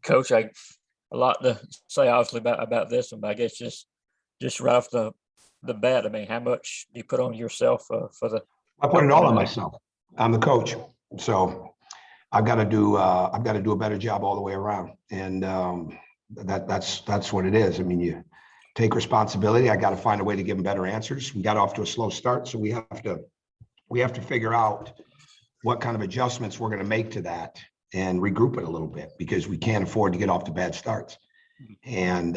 Coach, a lot to say obviously about this one, but I guess just right off the bat, I mean, how much do you put on yourself for the I put it all on upcoming night? myself. I'm the coach, so I've got to do a better job all the way around, and that's what it is. I mean, you take responsibility. I got to find a way to give them better answers. We got off to a slow start, so we have to figure out what kind of adjustments we're going to make to that and regroup it a little bit, because we can't afford to get off to bad starts. And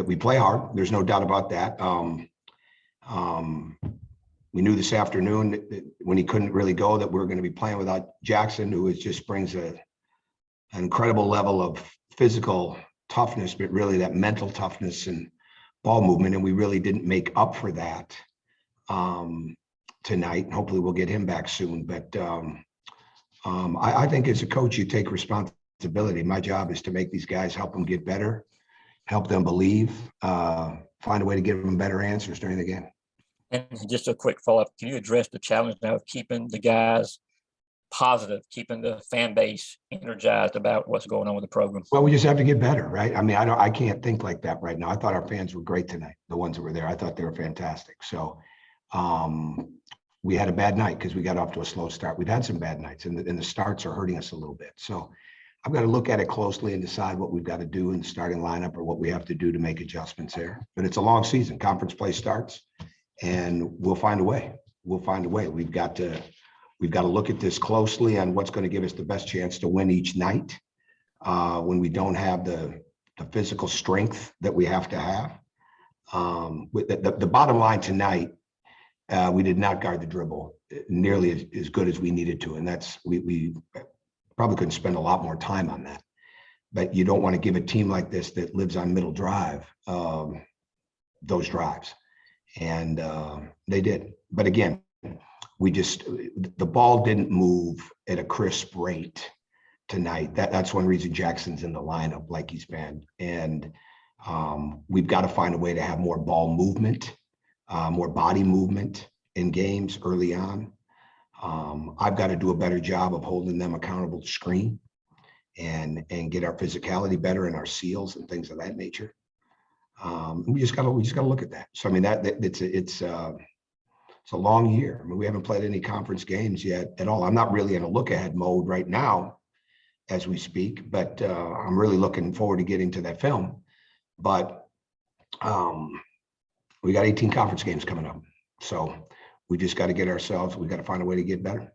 we play hard. There's no doubt about that. We knew this afternoon that when he couldn't really go, that we were going to be playing without Jackson, who just brings an incredible level of physical toughness, but really that mental toughness and ball movement. And we really didn't make up for that tonight. And hopefully we'll get him back soon. But I think as a coach, you take responsibility. My job is to make these guys, help them get better, help them believe, find a way to give them better answers during the game. And just a quick follow-up, can you address the challenge now of keeping the guys positive, keeping the fan base energized about what's going on with the program? Well, we just have to get better, right? I mean, I can't think like that right now. I thought our fans were great tonight. The ones that were there, I thought they were fantastic. So we had a bad night because we got off to a slow start. We've had some bad nights, and the starts are hurting us a little bit. So I've got to look at it closely and decide what we've got to do in the starting lineup, or what we have to do to make adjustments there. But it's a long season. Conference play starts, and we'll find a way. We'll find a way. We've got to look at this closely on what's going to give us the best chance to win each night when we don't have the physical strength that we have to have. The bottom line tonight, we did not guard the dribble nearly as good as we needed to. And that's, we probably couldn't spend a lot more time on that. But you don't want to give a team like this that lives on middle drive those drives. And they did. But again, the ball didn't move at a crisp rate tonight. That's one reason Jackson's in the lineup like he's been. And we've got to find a way to have more ball movement, more body movement in games early on. I've got to do a better job of holding them accountable to screen and get our physicality better and our seals and things of that nature. We just got to look at that. So I mean it's a long year. I mean, we haven't played any conference games yet at all. I'm not really in a look ahead mode right now as we speak, but I'm really looking forward to getting to that film. But we got 18 conference games coming up. So we just got to get ourselves, we got to find a way to get better.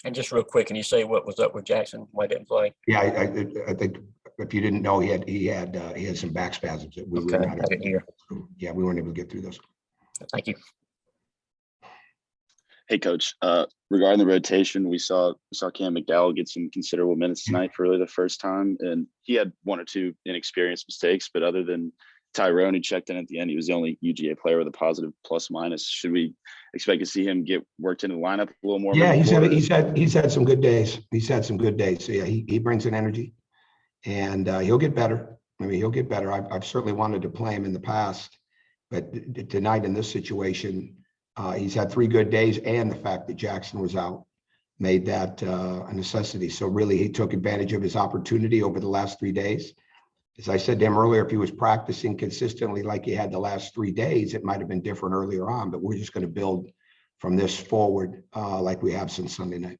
And just real quick, can you say what was up with Jackson? Why didn't play? Yeah, I think if you didn't know, he had some back spasms that we were not able to get through. Yeah, we weren't able to get through those. Thank you. Hey, Coach. Regarding the rotation, we saw Cam McDowell get some considerable minutes tonight for really the first time, and he had one or two inexperienced mistakes. But other than Tyrone, who checked in at the end, he was the only UGA player with a positive plus minus. Should we expect to see him get worked into the lineup a little more? Yeah, he's had some good days. He's had some good days. So yeah, he brings an energy, and he'll get better. I mean, he'll get better. I've certainly wanted to play him in the past, but tonight in this situation, he's had 3 good days, and the fact that Jackson was out made that a necessity. So really, he took advantage of his opportunity over the last 3 days. As I said to him earlier, if he was practicing consistently like he had the last 3 days, it might have been different earlier on, but we're just going to build from this forward like we have since Sunday night.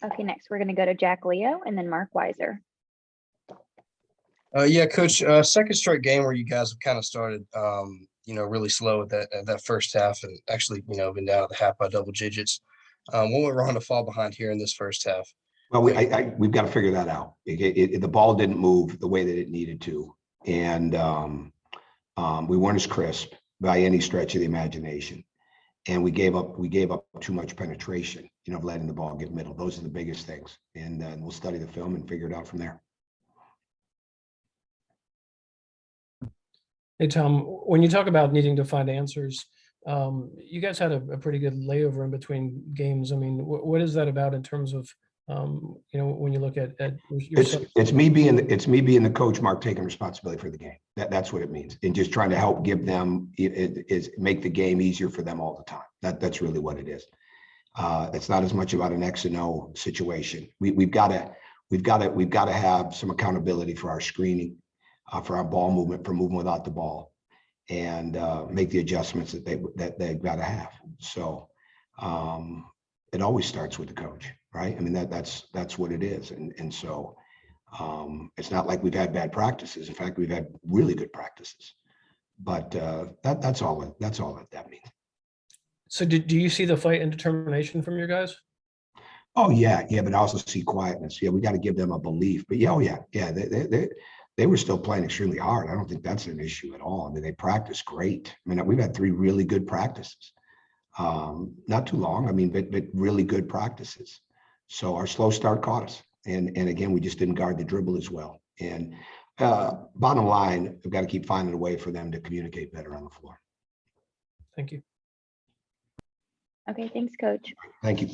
Okay, next we're going to go to Jack Leo and then Mark Weiser. Yeah, Coach, second straight game where you guys have kind of started, really slow at that first half, and actually, been down at the half by double digits. What went wrong to fall behind here in this first half? Well, we've got to figure that out. The ball didn't move the way that it needed to, and we weren't as crisp by any stretch of the imagination, and we gave up too much penetration. Letting the ball get middle. Those are the biggest things, and then we'll study the film and figure it out from there. Hey, Tom, when you talk about needing to find answers, you guys had a pretty good layover in between games. I mean, what is that about in terms of, when you look at it's me being the coach, Mark, taking responsibility for the game. That's what it means, and just trying to help give them make the game easier for them all the time. That's really what it is. It's not as much about an X and O situation. We've got we've got to have some accountability for our screening, for our ball movement, for moving without the ball, and make the adjustments that they've got to have. So it always starts with the coach, right? I mean, that's what it is. And so it's not like we've had bad practices. In fact, we've had really good practices. But that's all that means. So do you see the fight and determination from your guys? Oh yeah, but I also see quietness. Yeah, we got to give them a belief. But yeah, they were still playing extremely hard. I don't think that's an issue at all. I mean, they practiced great. I mean, we've had 3 really good practices. Not too long. I mean, but really good practices. So our slow start caught us. And again, we just didn't guard the dribble as well. And bottom line, we've got to keep finding a way for them to communicate better on the floor. Thank you. Okay, thanks, Coach. Thank you.